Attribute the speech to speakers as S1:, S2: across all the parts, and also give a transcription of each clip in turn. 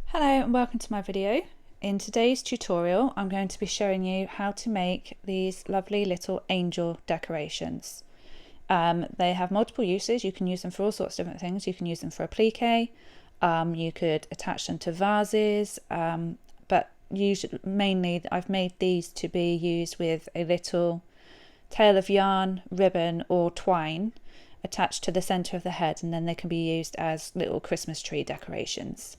S1: Hello and welcome to my video. In today's tutorial I'm going to be showing you how to make these lovely little angel decorations. They have multiple uses. You can use them for all sorts of different things. You can use them for appliqué, you could attach them to vases, but mainly I've made these to be used with a little tail of yarn, ribbon or twine attached to the centre of the head, and then they can be used as little Christmas tree decorations.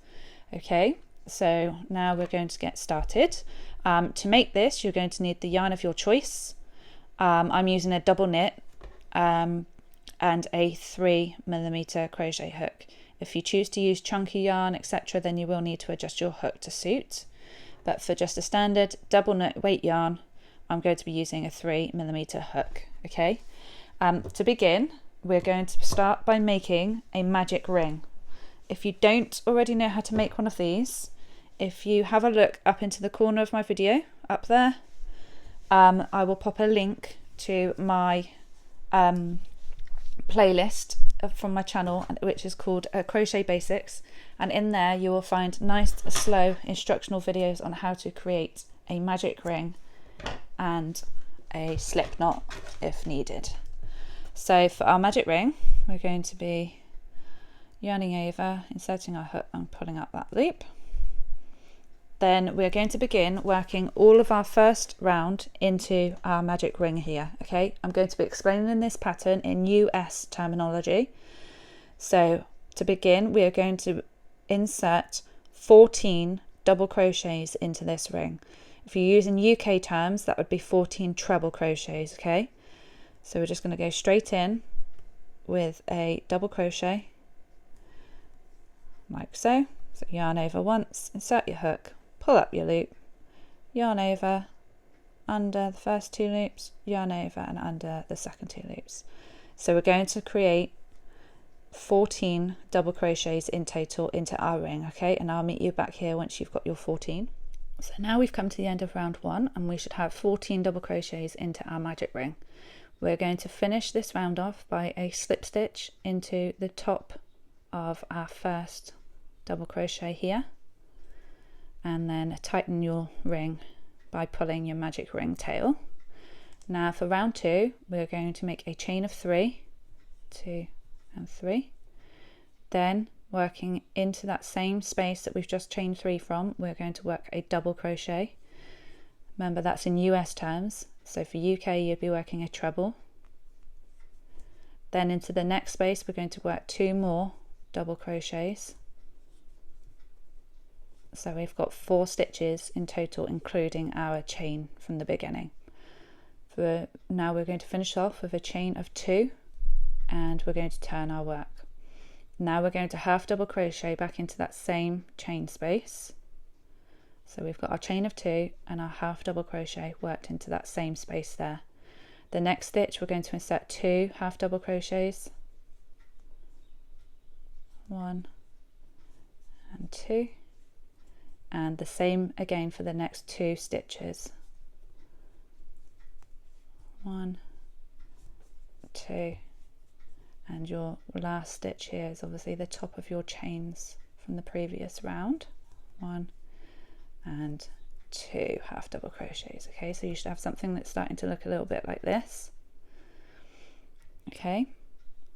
S1: Okay, so now we're going to get started. To make this, you're going to need the yarn of your choice. I'm using a double knit and a 3mm crochet hook. If you choose to use chunky yarn, etc., then you will need to adjust your hook to suit. But for just a standard double knit weight yarn, I'm going to be using a 3mm hook. Okay, to begin, we're going to start by making a magic ring. If you don't already know how to make one of these, if you have a look up into the corner of my video, up there, I will pop a link to my playlist from my channel, which is called Crochet Basics, and in there you will find nice, slow instructional videos on how to create a magic ring and a slip knot if needed. So for our magic ring, we're going to be yarning over, inserting our hook and pulling up that loop. Then we're going to begin working all of our first round into our magic ring here. Okay, I'm going to be explaining this pattern in US terminology. So to begin, we are going to insert 14 double crochets into this ring. If you're using UK terms, that would be 14 treble crochets. Okay, so we're just going to go straight in with a double crochet like so. So yarn over once, insert your hook, pull up your loop, yarn over, under the first two loops, yarn over and under the second two loops. So we're going to create 14 double crochets in total into our ring. Okay, and I'll meet you back here once you've got your 14. So now we've come to the end of round one and we should have 14 double crochets into our magic ring. We're going to finish this round off by a slip stitch into the top of our first double crochet here, and then tighten your ring by pulling your magic ring tail. Now for round two, we're going to make a chain of 3, 2 and 3. Then working into that same space that we've just chained 3 from, we're going to work a double crochet. Remember, that's in US terms, so for UK you'd be working a treble. Then into the next space we're going to work 2 more double crochets. So we've got 4 stitches in total, including our chain from the beginning. Now we're going to finish off with a chain of 2 and we're going to turn our work. Now we're going to half double crochet back into that same chain space. So we've got our chain of 2 and our half double crochet worked into that same space there. The next stitch we're going to insert 2 half double crochets, 1 and 2, and the same again for the next 2 stitches, 1, 2, and your last stitch here is obviously the top of your chains from the previous round, 1 and 2 half double crochets. Okay, so you should have something that's starting to look a little bit like this. Okay,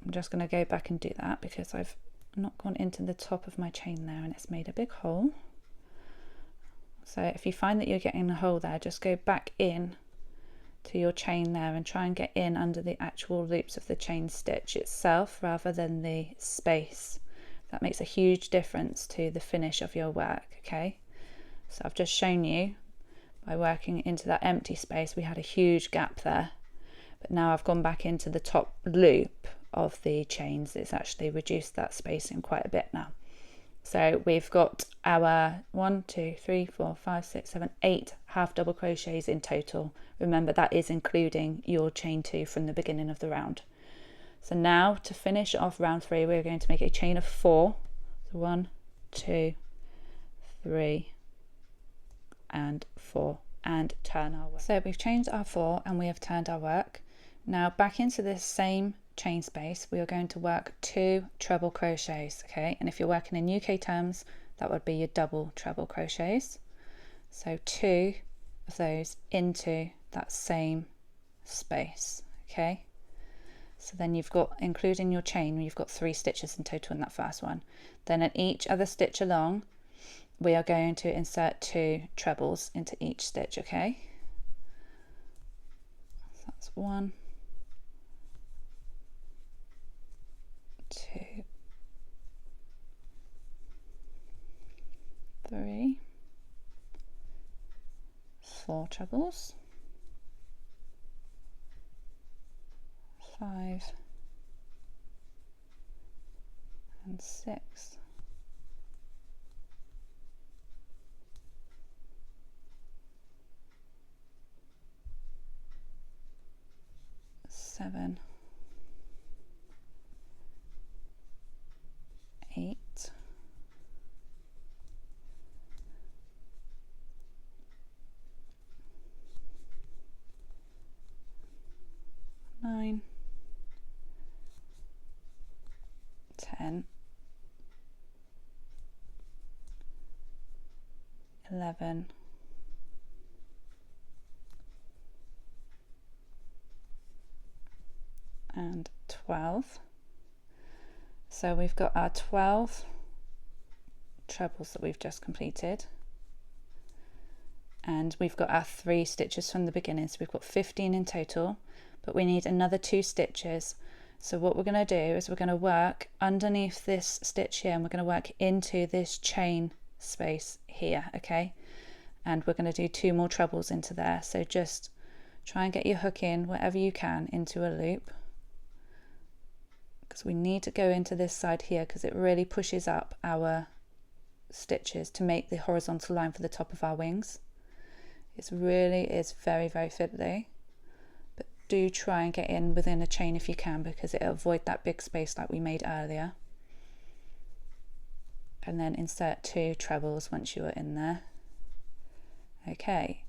S1: I'm just going to go back and do that because I've not gone into the top of my chain there and it's made a big hole. So if you find that you're getting a hole there, just go back in to your chain there and try and get in under the actual loops of the chain stitch itself rather than the space. That makes a huge difference to the finish of your work. Okay, so I've just shown you by working into that empty space we had a huge gap there, but now I've gone back into the top loop of the chains. It's actually reduced that spacing quite a bit now. So we've got our 1, 2, 3, 4, 5, 6, 7, 8 half double crochets in total. Remember, that is including your chain 2 from the beginning of the round. So now to finish off round 3, we're going to make a chain of 4. So 1, 2, 3 and 4, and turn our work. So we've chained our 4 and we have turned our work. Now back into this same chain space we are going to work 2 treble crochets. Okay, and if you're working in UK terms, that would be your double treble crochets. So 2 of those into that same space. Okay, so then you've got, including your chain, you've got 3 stitches in total in that first one. Then at each other stitch along, we are going to insert 2 trebles into each stitch. Okay, so that's 1, 2, 3, 4 trebles, 5 and 6, 7, 8, 9, 10, 11, and 12. So we've got our 12 trebles that we've just completed, and we've got our 3 stitches from the beginning, so we've got 15 in total, but we need another 2 stitches. So what we're going to do is we're going to work underneath this stitch here, and we're going to work into this chain space here. Okay, and we're going to do 2 more trebles into there. So just try and get your hook in wherever you can into a loop, because we need to go into this side here, because it really pushes up our stitches to make the horizontal line for the top of our wings. It really is very, very fiddly, but do try and get in within a chain if you can, because it'll avoid that big space like we made earlier. And then insert 2 trebles once you are in there. Okay,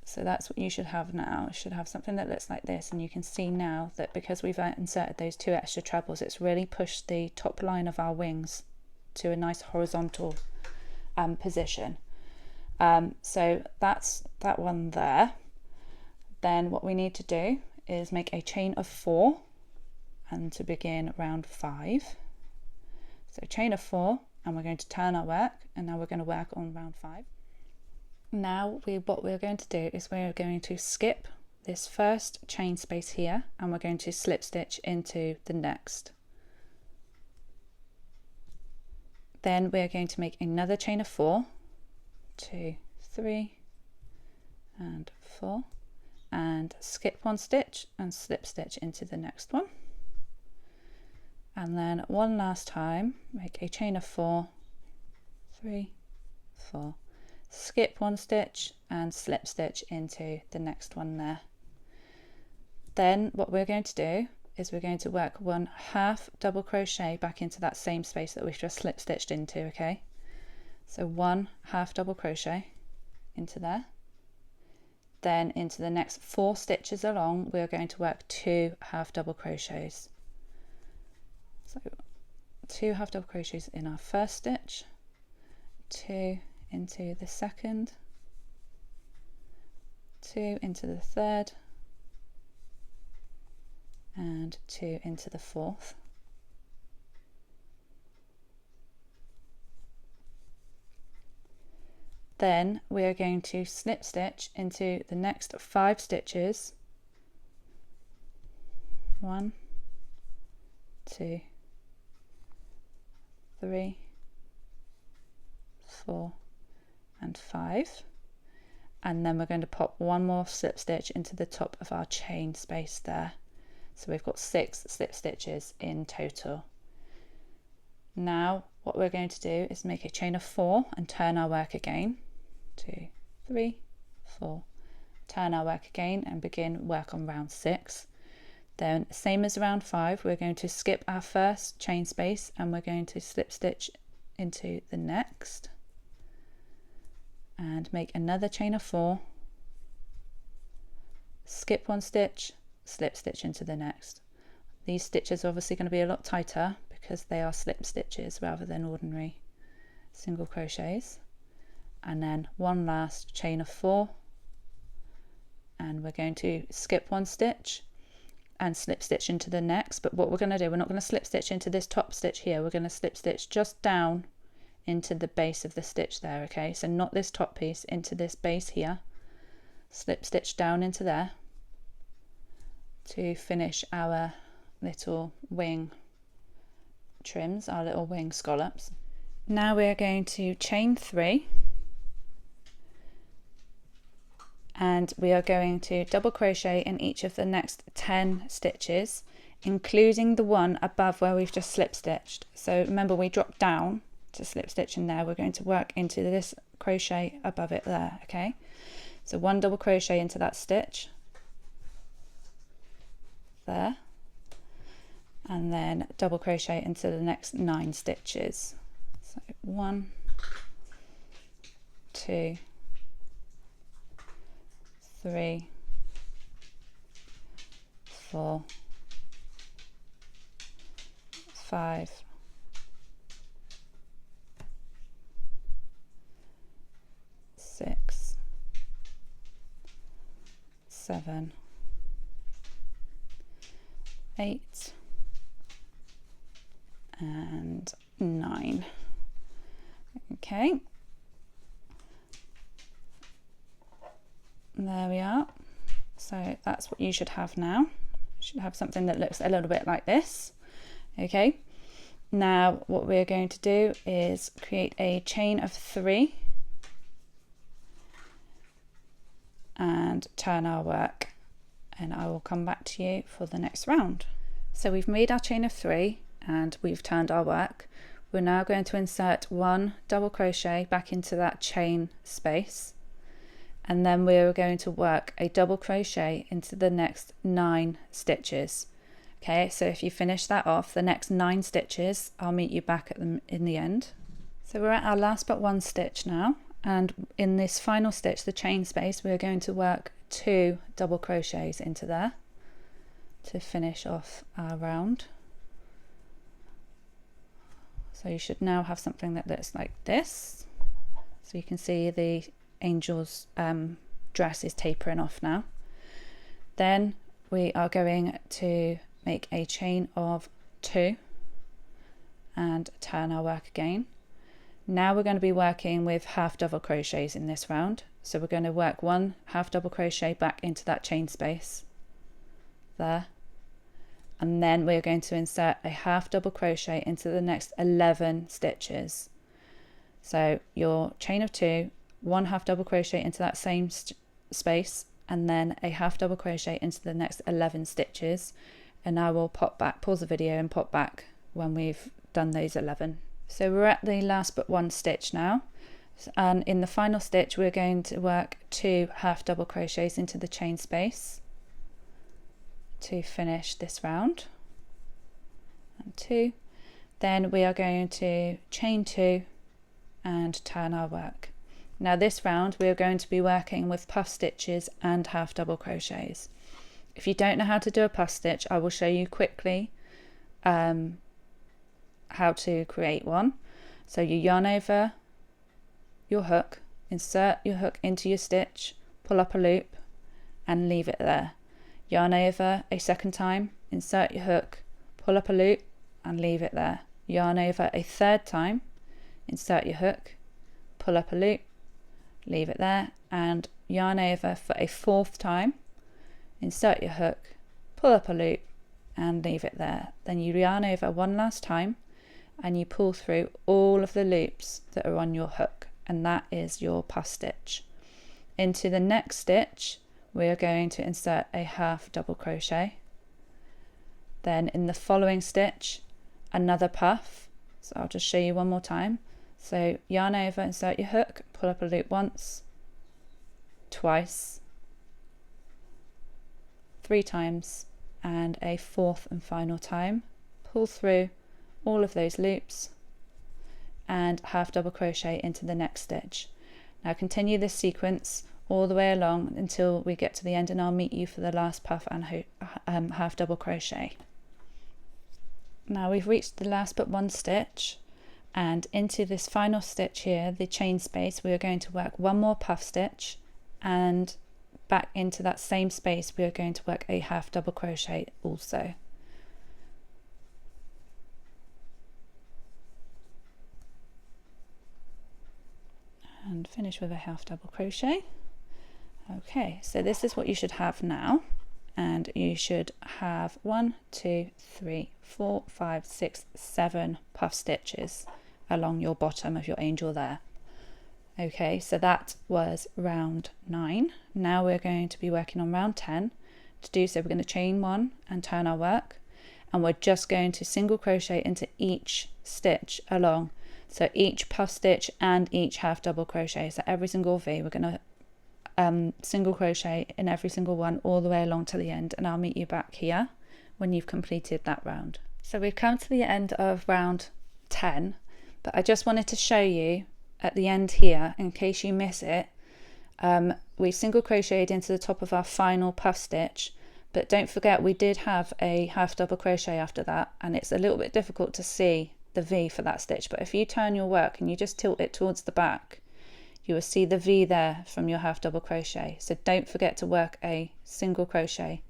S1: so that's what you should have now. You should have something that looks like this, and you can see now that because we've inserted those 2 extra trebles, it's really pushed the top line of our wings to a nice horizontal position. So that's that one there. Then what we need to do is make a chain of 4, and to begin round 5. So chain of 4, and we're going to turn our work, and now we're going to work on round 5. Now what we're going to do is we're going to skip this first chain space here, and we're going to slip stitch into the next. Then we're going to make another chain of 4, 2, 3 and 4, and skip 1 stitch and slip stitch into the next one. And then one last time, make a chain of 4, 3, 4, skip 1 stitch and slip stitch into the next one there. Then what we're going to do is we're going to work 1 half double crochet back into that same space that we've just slip stitched into. Okay, so 1 half double crochet into there, then into the next 4 stitches along we're going to work 2 half double crochets. So 2 half double crochets in our first stitch, 2 into the second, 2 into the third, and 2 into the fourth. Then we are going to slip stitch into the next 5 stitches, 1, 2, 3, 4 and 5, and then we're going to pop 1 more slip stitch into the top of our chain space there. So we've got 6 slip stitches in total. Now what we're going to do is make a chain of 4 and turn our work again, 2, 3, 4, turn our work again and begin work on round 6. Then same as round 5, we're going to skip our first chain space and we're going to slip stitch into the next and make another chain of 4, skip 1 stitch, slip stitch into the next. These stitches are obviously going to be a lot tighter because they are slip stitches rather than ordinary single crochets. And then one last chain of 4, and we're going to skip 1 stitch and slip stitch into the next. But what we're going to do, we're not going to slip stitch into this top stitch here, we're going to slip stitch just down into the base of the stitch there. Okay, so not this top piece, into this base here, slip stitch down into there to finish our little wing trims, our little wing scallops. Now we're going to chain 3, and we are going to double crochet in each of the next 10 stitches, including the one above where we've just slip stitched. So remember, we dropped down to slip stitch in there, we're going to work into this crochet above it there. Okay, so 1 double crochet into that stitch there, and then double crochet into the next 9 stitches. So 1, 2, 3, 4, 5, 6, 7, 8, and 9. Okay, there we are. So that's what you should have now. You should have something that looks a little bit like this. Okay, now what we're going to do is create a chain of 3 and turn our work, and I will come back to you for the next round. So we've made our chain of 3 and we've turned our work. We're now going to insert 1 double crochet back into that chain space, and then we're going to work a double crochet into the next 9 stitches. Okay, so if you finish that off, the next 9 stitches, I'll meet you back at them in the end. So we're at our last but 1 stitch now, and in this final stitch, the chain space, we're going to work 2 double crochets into there to finish off our round. So you should now have something that looks like this. So you can see the angel's dress is tapering off now. Then we are going to make a chain of 2 and turn our work again. Now we're going to be working with half double crochets in this round. So we're going to work 1 half double crochet back into that chain space there, and then we're going to insert a half double crochet into the next 11 stitches. So your chain of 2, 1 half double crochet into that same space, and then a half double crochet into the next 11 stitches, and I will pause the video and pop back when we've done those 11. So we're at the last but 1 stitch now, and in the final stitch we're going to work 2 half double crochets into the chain space to finish this round, and 2. Then we are going to chain 2 and turn our work. Now this round we are going to be working with puff stitches and half double crochets. If you don't know how to do a puff stitch, I will show you quickly how to create one. So you yarn over your hook, insert your hook into your stitch, pull up a loop and leave it there. Yarn over a second time, insert your hook, pull up a loop and leave it there. Yarn over a third time, insert your hook, pull up a loop, leave it there, and yarn over for a 4th time, insert your hook, pull up a loop and leave it there. Then you yarn over 1 last time and you pull through all of the loops that are on your hook, and that is your puff stitch. Into the next stitch we are going to insert a half double crochet. Then in the following stitch another puff. So I'll just show you one more time. So yarn over, insert your hook, pull up a loop once, twice, 3 times, and a 4th and final time. Pull through all of those loops and half double crochet into the next stitch. Now continue this sequence all the way along until we get to the end, and I'll meet you for the last puff and half double crochet. Now we've reached the last but one stitch, and into this final stitch here, the chain space, we are going to work one more puff stitch, and back into that same space we are going to work a half double crochet also. And finish with a half double crochet. Okay, so this is what you should have now, and you should have 1, 2, 3, 4, 5, 6, 7 puff stitches along your bottom of your angel there. Okay, so that was round 9. Now we're going to be working on round 10. To do so, we're going to chain 1 and turn our work, and we're just going to single crochet into each stitch along. So each puff stitch and each half double crochet. So every single V, we're going to single crochet in every single one all the way along to the end, and I'll meet you back here when you've completed that round. So we've come to the end of round 10, but I just wanted to show you at the end here, in case you miss it, we single crocheted into the top of our final puff stitch, but don't forget we did have a half double crochet after that, and it's a little bit difficult to see the V for that stitch, but if you turn your work and you just tilt it towards the back, you will see the V there from your half double crochet. So don't forget to work a single crochet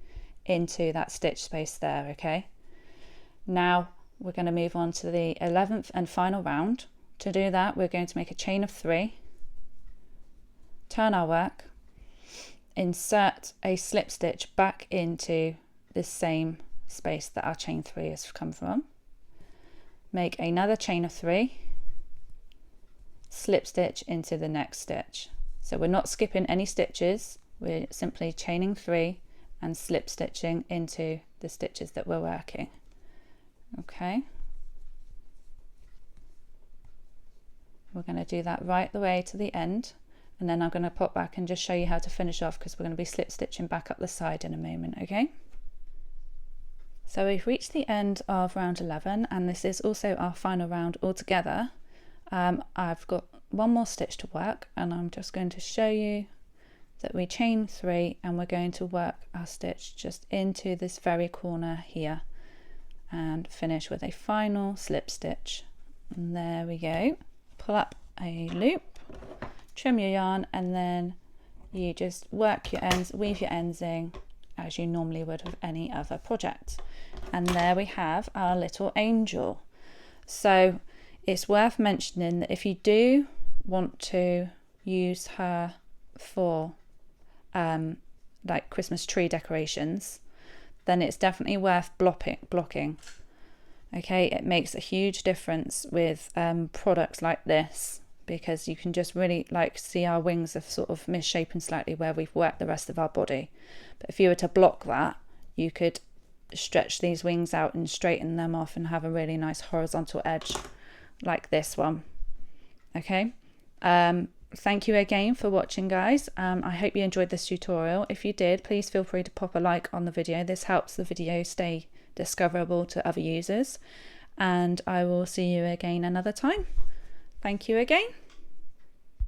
S1: into that stitch space there. Okay, now we're going to move on to the 11th and final round. To do that, we're going to make a chain of 3, turn our work, insert a slip stitch back into the same space that our chain 3 has come from, make another chain of 3, slip stitch into the next stitch. So we're not skipping any stitches, we're simply chaining 3 and slip stitching into the stitches that we're working. Okay, we're going to do that right the way to the end, and then I'm going to pop back and just show you how to finish off, because we're going to be slip stitching back up the side in a moment. Okay, so we've reached the end of round 11, and this is also our final round altogether. I've got one more stitch to work, and I'm just going to show you that we chain 3 and we're going to work our stitch just into this very corner here and finish with a final slip stitch. And there we go. Pull up a loop, trim your yarn, and then you just work your ends, weave your ends in as you normally would with any other project. And there we have our little angel. So it's worth mentioning that if you do want to use her for like Christmas tree decorations, then it's definitely worth blocking. Okay, it makes a huge difference with products like this, because you can just really like see our wings have sort of misshapen slightly where we've worked the rest of our body. But if you were to block that, you could stretch these wings out and straighten them off and have a really nice horizontal edge like this one. Okay, thank you again for watching, guys. I hope you enjoyed this tutorial. If you did, please feel free to pop a like on the video. This helps the video stay discoverable to other users, and I will see you again another time. Thank you again.